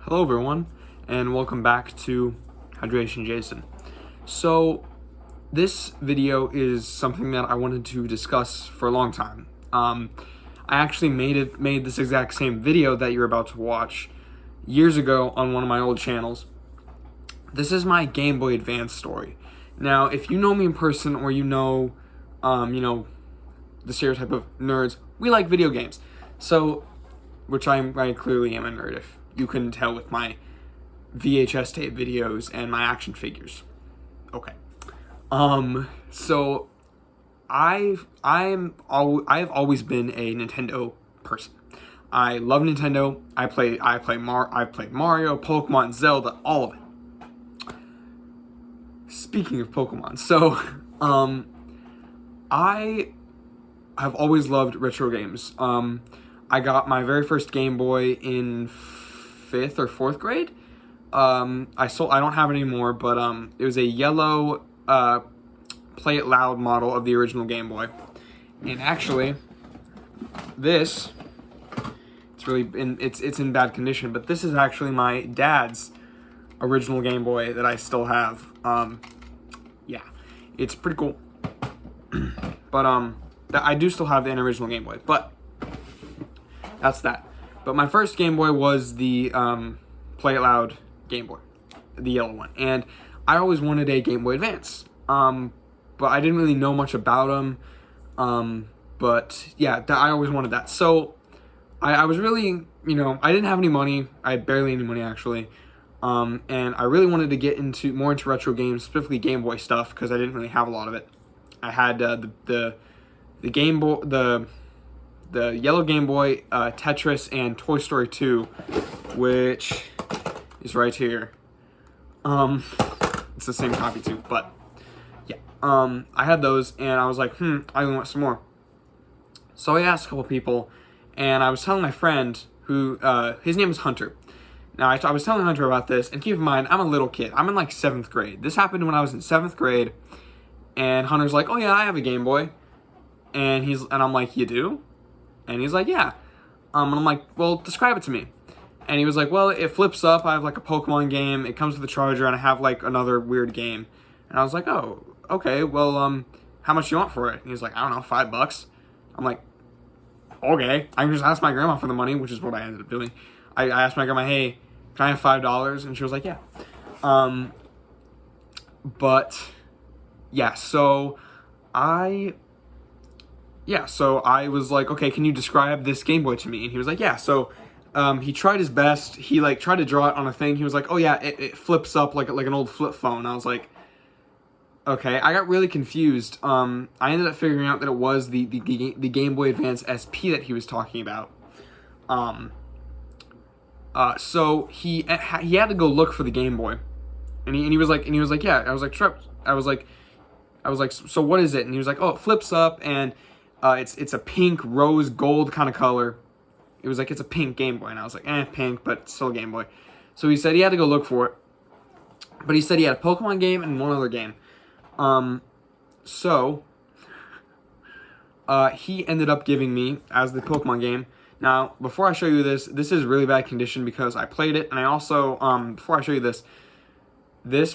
Hello everyone, and welcome back to Hydration Jason. So, this video is something that I wanted to discuss for a long time. I actually made this exact same video that you're about to watch years ago on one of my old channels. This is my Game Boy Advance story. Now, if you know me in person or you know the stereotype of nerds, we like video games. So, which I clearly am a nerd, if you couldn't tell with my VHS tape videos and my action figures. Okay. So I've always been a Nintendo person. I love Nintendo. I've played Mario, Pokemon, Zelda, all of it. Speaking of Pokemon, so I have always loved retro games. I got my very first Game Boy in 5th or 4th grade. I don't have it anymore, but it was a yellow Play It Loud model of the original Game Boy. And actually, it's in bad condition, but this is actually my dad's original Game Boy that I still have. Yeah, it's pretty cool. But I do still have the original Game Boy, but that's that. But my first Game Boy was the Play It Loud Game Boy, the yellow one. And I always wanted a Game Boy Advance. But I didn't really know much about them. But yeah, I always wanted that. So I was really, I didn't have any money. I had barely any money, actually. And I really wanted to get more into retro games, specifically Game Boy stuff, because I didn't really have a lot of it. I had the Game Boy, the yellow Game Boy, Tetris, and Toy Story 2, which is right here. It's the same copy too, but yeah. I had those, and I was like, I want some more. So I asked a couple people, and I was telling my friend, who, his name is Hunter. Now, I was telling Hunter about this, and keep in mind, I'm a little kid. I'm in, 7th grade. This happened when I was in 7th grade, and Hunter's like, oh yeah, I have a Game Boy. And I'm like, you do? And he's like, yeah. And I'm like, well, describe it to me. And he was like, well, it flips up. I have a Pokemon game. It comes with a charger, and I have another weird game. And I was like, oh, okay. Well, how much do you want for it? And he's like, I don't know, $5. I'm like, okay. I can just ask my grandma for the money, which is what I ended up doing. I asked my grandma, hey, can I have $5? And she was like, yeah. But yeah, so I was like, okay, can you describe this Game Boy to me? And he was like, yeah. So he tried his best. He tried to draw it on a thing. He was like, oh yeah, it flips up like an old flip phone. I was like, okay. I got really confused. I ended up figuring out that it was the Game Boy Advance SP that he was talking about. So he had to go look for the Game Boy, and he was like, yeah. I was like, so what is it? And he was like, oh, it flips up, and it's a pink rose gold kind of color. It was like, it's a pink Game Boy. And I was like, pink, but still Game Boy. So he said he had to go look for it. But he said he had a Pokemon game and one other game. He ended up giving me, as the Pokemon game. Now, before I show you this is really bad condition because I played it. And I also, before I show you this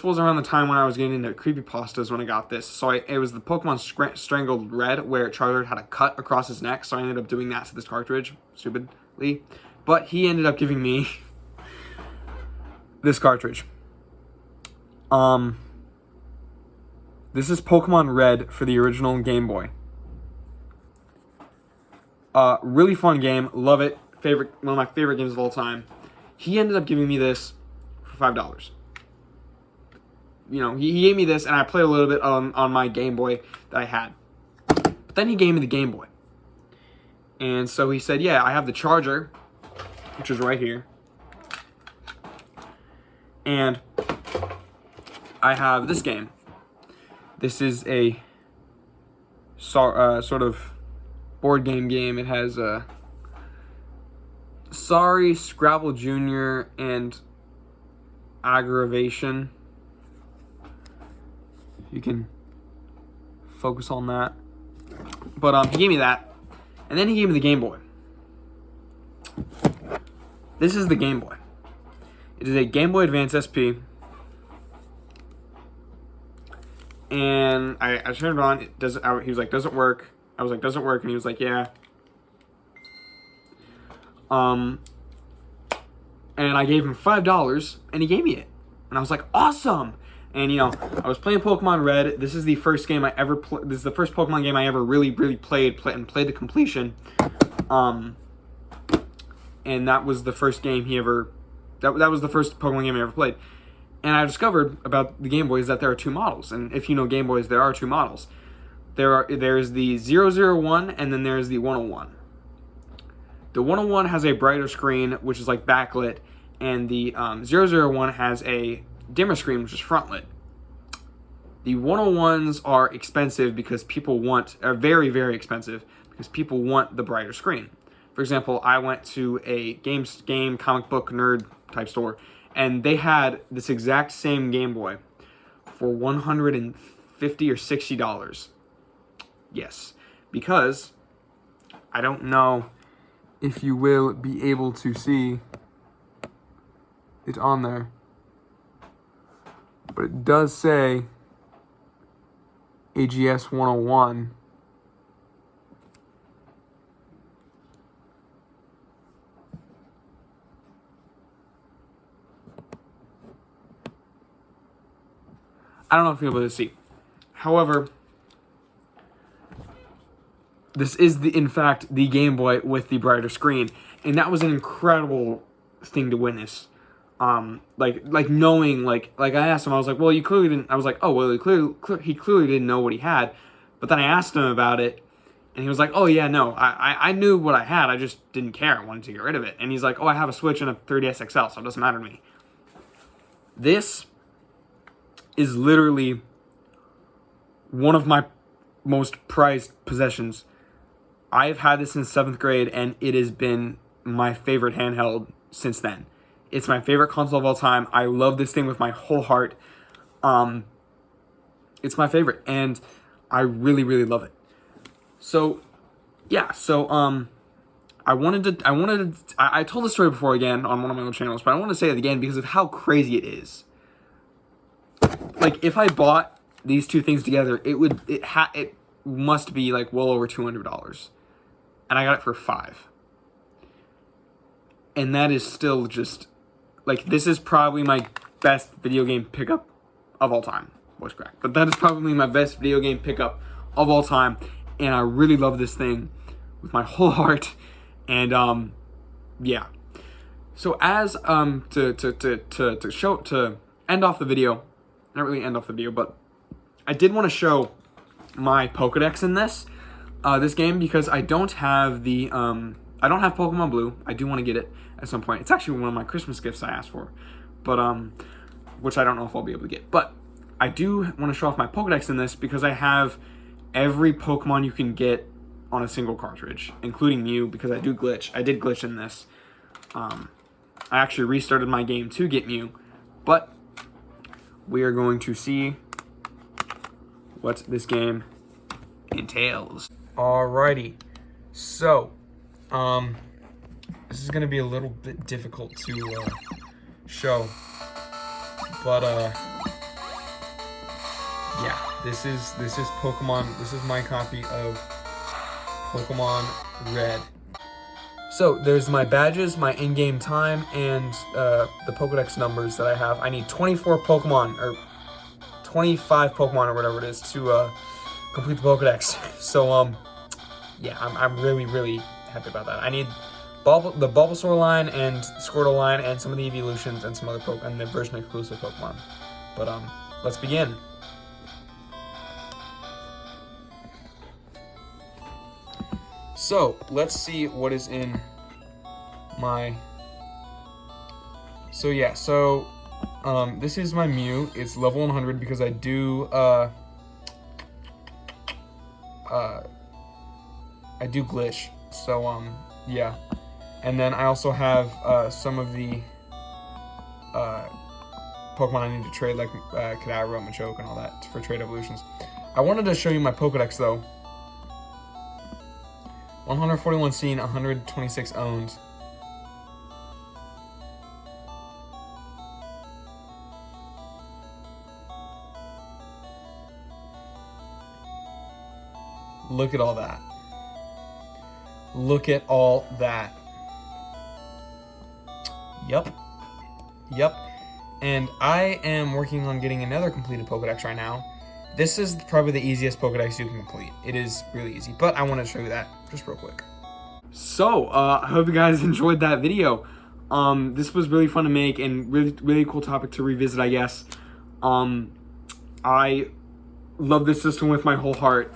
was around the time when I was getting into creepypastas when I got this. So it was the Pokemon Strangled Red, where Charizard had a cut across his neck. So I ended up doing that to this cartridge, stupidly. But he ended up giving me this cartridge. This is Pokemon Red for the original Game Boy. Really fun game. Love it. One of my favorite games of all time. He ended up giving me this for $5. He gave me this, and I played a little bit on my Game Boy that I had. But then he gave me the Game Boy. And so he said, yeah, I have the charger, which is right here. And I have this game. This is a sort of board game. It has Sorry, Scrabble Jr., and Aggravation. You can focus on that. But he gave me that. And then he gave me the Game Boy. This is the Game Boy. It is a Game Boy Advance SP. And I turned it on. He was like, does it work? I was like, does it work? And he was like, yeah. And I gave him $5, and he gave me it. And I was like, awesome! And, you know, I was playing Pokemon Red. This is the first game I ever played. This is the first Pokemon game I ever really played to completion. And that was the first game he ever... That was the first Pokemon game I ever played. And I discovered about the Game Boys that there are two models. And if you know Game Boys, there are two models. There's the 001 and then there's the 101. The 101 has a brighter screen, which is like backlit, and the 001 has a dimmer screen, which is frontlit. The 101s are expensive because are very, very expensive because people want the brighter screen. For example, I went to a game comic book nerd type store, and they had this exact same Game Boy for $150 or $60. Yes, because I don't know if you will be able to see it on there, but it does say AGS 101. I don't know if you'll be able to see. However, this is in fact the Game Boy with the brighter screen, and that was an incredible thing to witness. Like knowing, like I asked him, I was like, well, you clearly didn't. I was like, oh, well, he clearly didn't know what he had. But then I asked him about it, and he was like, oh yeah, no, I knew what I had. I just didn't care. I wanted to get rid of it. And he's like, oh, I have a Switch and a 3DS XL, so it doesn't matter to me. This is literally one of my most prized possessions. I've had this since 7th grade, and it has been my favorite handheld since then. It's my favorite console of all time. I love this thing with my whole heart. It's my favorite, and I really, really love it. So, yeah. So, I told the story before again on one of my own channels, but I want to say it again because of how crazy it is. Like, if I bought these two things together, it must be like well over $200, and I got it for $5. And that is still just like, this is probably my best video game pickup of all time. Voice crack, but that is probably my best video game pickup of all time, and I really love this thing with my whole heart. And yeah. So as to end off the video. Not really end off the video, but I did want to show my Pokedex in this game because I don't have the I don't have Pokemon Blue. I do want to get it at some point. It's actually one of my Christmas gifts I asked for, but which I don't know if I'll be able to get. But I do want to show off my Pokedex in this because I have every Pokemon you can get on a single cartridge, including Mew, because I did glitch in this. I actually restarted my game to get Mew, but we are going to see what this game entails. Alrighty, so this is gonna be a little bit difficult to show, but yeah, this is Pokemon. This is my copy of Pokemon Red. So there's my badges, my in-game time, and the Pokedex numbers that I have. I need 24 Pokemon, or 25 Pokemon, or whatever it is, to complete the Pokedex. So yeah, I'm really, really happy about that. I need the Bulbasaur line and Squirtle line, and some of the evolutions, and some other and the version exclusive Pokemon. But let's begin. So, let's see what is in my... So, yeah, this is my Mew. It's level 100 because I do, glitch. So, yeah. And then I also have, some of the, Pokemon I need to trade, like, Kadabra, Machoke, and all that for trade evolutions. I wanted to show you my Pokedex, though. 141 seen, 126 owned. Look at all that. Look at all that. Yep. And I am working on getting another completed Pokedex right now. This is probably the easiest Pokedex you can complete. It is really easy, but I want to show you that just real quick. So, I hope you guys enjoyed that video. This was really fun to make and really cool topic to revisit, I guess. I love this system with my whole heart.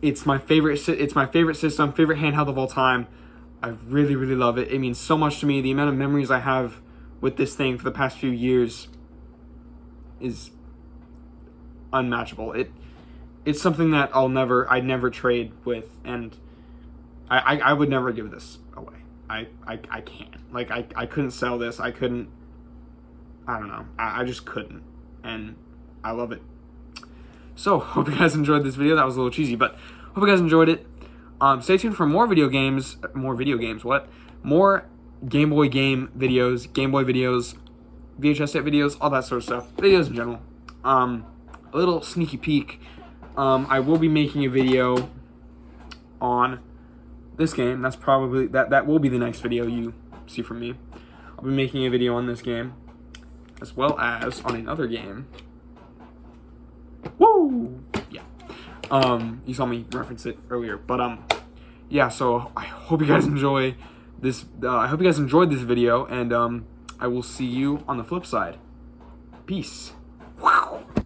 It's my favorite system, favorite handheld of all time. I really love it. It means so much to me. The amount of memories I have with this thing for the past few years is unmatchable. It's something that I'd never trade with, and I would never give this away. I can't. Like, I couldn't sell this. I couldn't. I don't know. I just couldn't. And I love it. So, hope you guys enjoyed this video. That was a little cheesy, but hope you guys enjoyed it. Stay tuned for more video games. More Game Boy game videos, Game Boy videos, VHS tape videos, all that sort of stuff. Videos in general. A little sneaky peek. I will be making a video on this game. That's probably that will be the next video you see from me. I'll be making a video on this game, as well as on another game. Woo! Yeah. You saw me reference it earlier, but yeah. So I hope you guys enjoy this. I hope you guys enjoyed this video, and I will see you on the flip side. Peace.